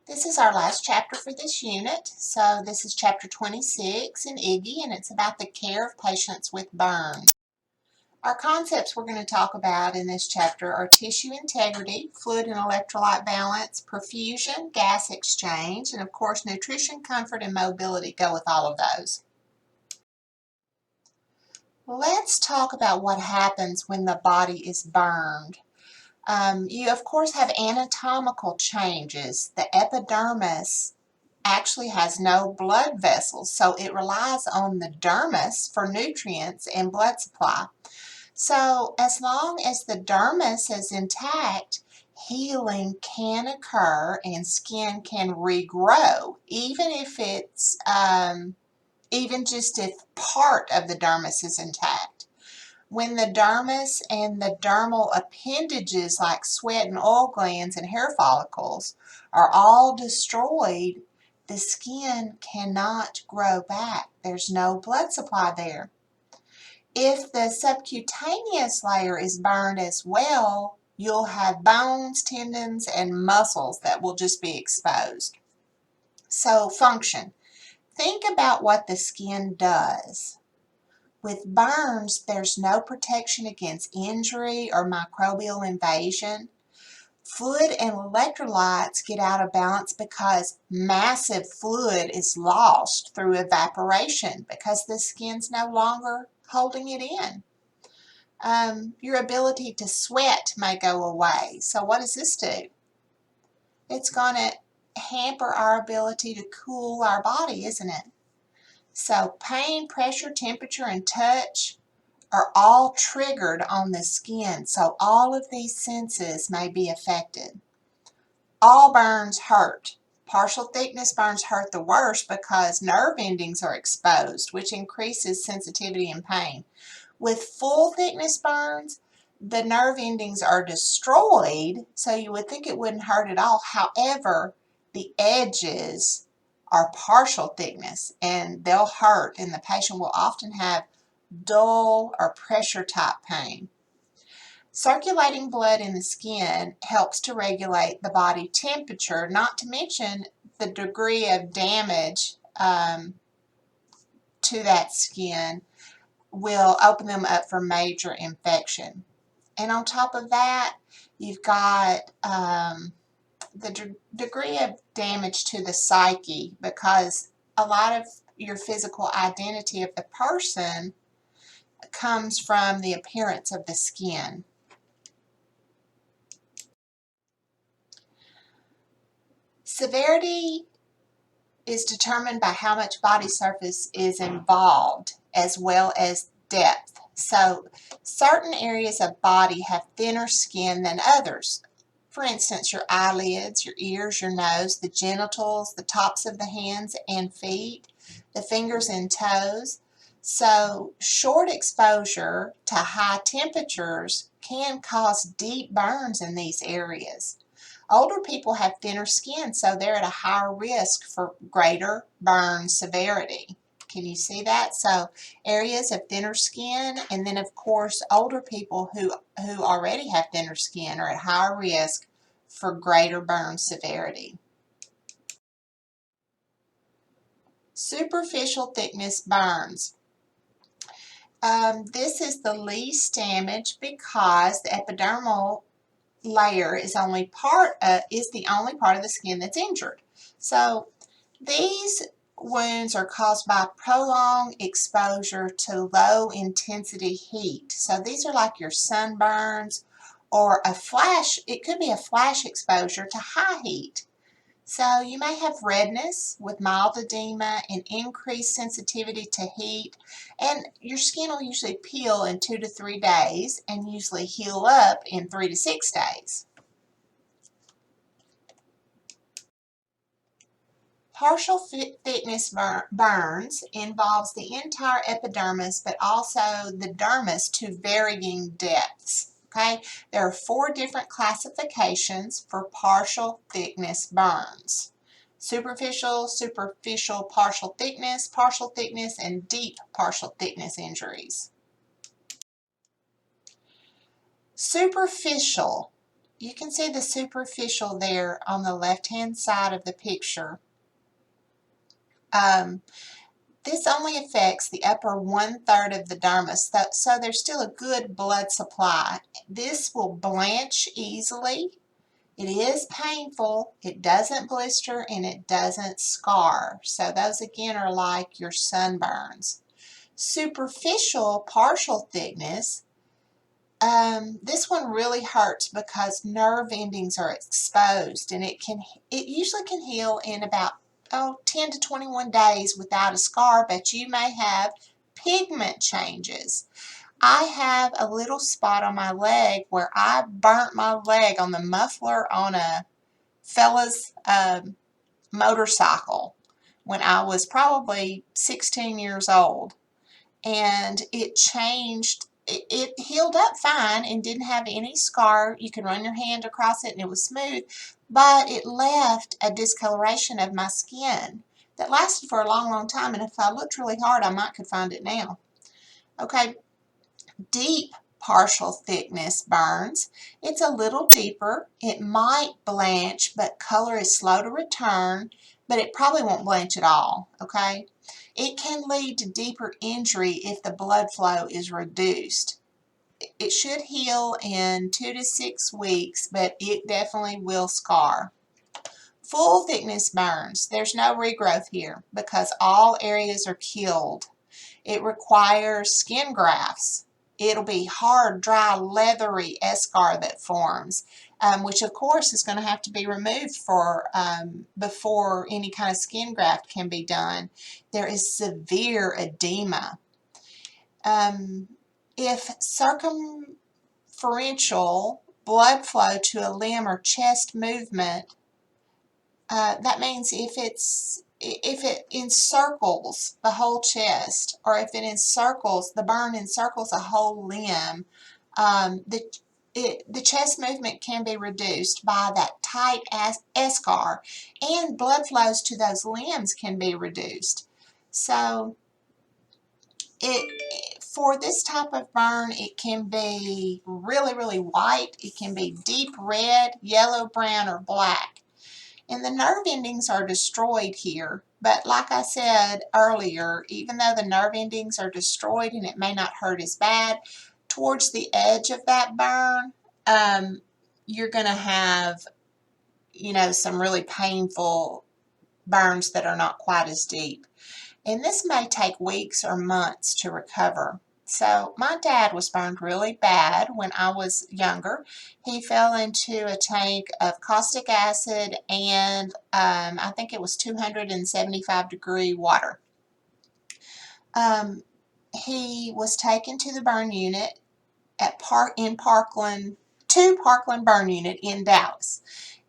This is our last chapter for this unit. So this is chapter 26 in Iggy, and it's about the care of patients with burns. Our concepts we're going to talk about in this chapter are tissue integrity, fluid and electrolyte balance, perfusion, gas exchange, and of course nutrition, comfort, and mobility go with all of those. Let's talk about what happens when the body is burned. You of course have anatomical changes. The epidermis actually has no blood vessels, so it relies on the dermis for nutrients and blood supply. So as long as the dermis is intact, healing can occur and skin can regrow, even if it's even just if part of the dermis is intact. When the dermis and the dermal appendages like sweat and oil glands and hair follicles are all destroyed, the skin cannot grow back. There's no blood supply there. If the subcutaneous layer is burned as well, you'll have bones, tendons, and muscles that will just be exposed. So, function. Think about what the skin does. With burns, there's no protection against injury or microbial invasion. Fluid and electrolytes get out of balance because massive fluid is lost through evaporation because the skin's no longer holding it in. Your ability to sweat may go away. So what does this do? It's going to hamper our ability to cool our body, isn't it? So pain, pressure, temperature, and touch are all triggered on the skin, so all of these senses may be affected. All burns hurt. Partial thickness burns hurt the worst because nerve endings are exposed, which increases sensitivity and pain. With full thickness burns, the nerve endings are destroyed, so you would think it wouldn't hurt at all. However, the edges are partial thickness and they'll hurt, and the patient will often have dull or pressure type pain. Circulating blood in the skin helps to regulate the body temperature, not to mention the degree of damage to that skin will open them up for major infection. And on top of that, you've got the degree of damage to the psyche, because a lot of your physical identity of the person comes from the appearance of the skin. Severity is determined by how much body surface is involved, as well as depth. So certain areas of body have thinner skin than others. For instance, your eyelids, your ears, your nose, the genitals, the tops of the hands and feet, the fingers and toes. So short exposure to high temperatures can cause deep burns in these areas. Older people have thinner skin, so they're at a higher risk for greater burn severity. Can you see that? So areas of thinner skin, and then of course older people who already have thinner skin are at higher risk for greater burn severity. Superficial thickness burns. This is the least damage because the epidermal layer is the only part of the skin that's injured. So these wounds are caused by prolonged exposure to low intensity heat. So these are like your sunburns or a flash. It could be a flash exposure to high heat. So you may have redness with mild edema and increased sensitivity to heat, and your skin will usually peel in 2 to 3 days and usually heal up in 3 to 6 days. Partial thickness burns involves the entire epidermis, but also the dermis to varying depths. Okay, there are 4 different classifications for partial thickness burns: superficial, partial thickness, and deep partial thickness injuries. Superficial you can see the superficial there on the left-hand side of the picture. This only affects the upper 1/3 of the dermis, so there's still a good blood supply. This will blanch easily. It is painful, it doesn't blister, and it doesn't scar. So those again are like your sunburns. Superficial partial thickness, this one really hurts because nerve endings are exposed, and it usually can heal in about 10 to 21 days without a scar, but you may have pigment changes. I have a little spot on my leg where I burnt my leg on the muffler on a fella's motorcycle when I was probably 16 years old, and it changed. It healed up fine and didn't have any scar. You could run your hand across it and it was smooth, but it left a discoloration of my skin that lasted for a long, long time, and if I looked really hard, I might could find it now. Okay, deep partial thickness burns. It's a little deeper. It might blanch, but color is slow to return, but it probably won't blanch at all, okay? It can lead to deeper injury if the blood flow is reduced. It should heal in 2 to 6 weeks, but it definitely will scar. Full thickness burns. There's no regrowth here because all areas are killed. It requires skin grafts. It'll be hard, dry, leathery eschar that forms, which of course is going to have to be removed before any kind of skin graft can be done. There is severe edema. If circumferential blood flow to a limb or chest movement, that means if it encircles the whole chest, or if the burn encircles a whole limb, the chest movement can be reduced by that tight eschar, and blood flows to those limbs can be reduced. So for this type of burn, it can be really, really white. It can be deep red, yellow, brown, or black. And the nerve endings are destroyed here. But like I said earlier, even though the nerve endings are destroyed and it may not hurt as bad, towards the edge of that burn, you're going to have, some really painful burns that are not quite as deep. And this may take weeks or months to recover. So my dad was burned really bad when I was younger. He fell into a tank of caustic acid and I think it was 275-degree water. He was taken to the burn unit to Parkland Burn Unit in Dallas.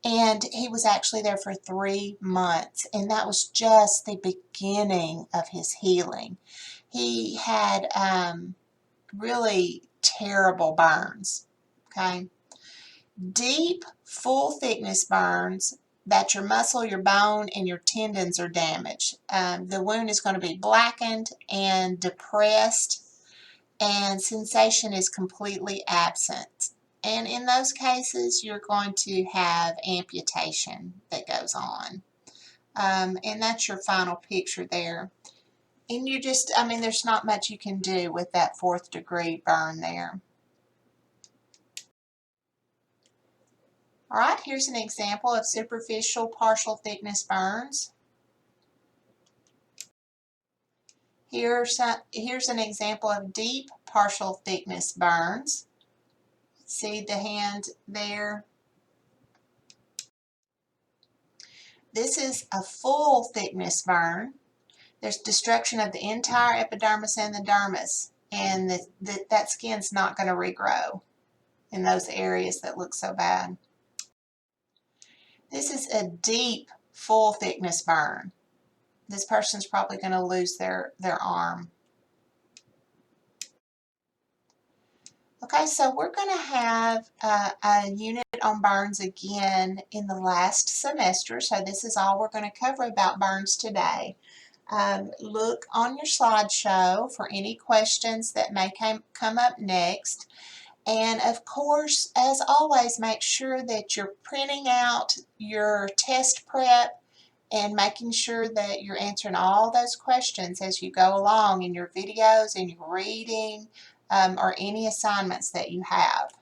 And he was actually there for 3 months, and that was just the beginning of his healing. He had really terrible burns, okay? Deep, full thickness burns that your muscle, your bone, and your tendons are damaged. The wound is going to be blackened and depressed, and sensation is completely absent. And in those cases, you're going to have amputation that goes on. And that's your final picture there. And there's not much you can do with that 4th degree burn there. All right, here's an example of superficial partial thickness burns. Here's an example of deep partial thickness burns. See the hand there? This is a full thickness burn. There's destruction of the entire epidermis and the dermis, and that skin's not going to regrow in those areas that look so bad. This is a deep, full thickness burn. This person's probably going to lose their arm. Okay, so we're going to have a unit on burns again in the last semester. So this is all we're going to cover about burns today. Look on your slideshow for any questions that may come up next. And of course, as always, make sure that you're printing out your test prep and making sure that you're answering all those questions as you go along in your videos, in your reading, or any assignments that you have.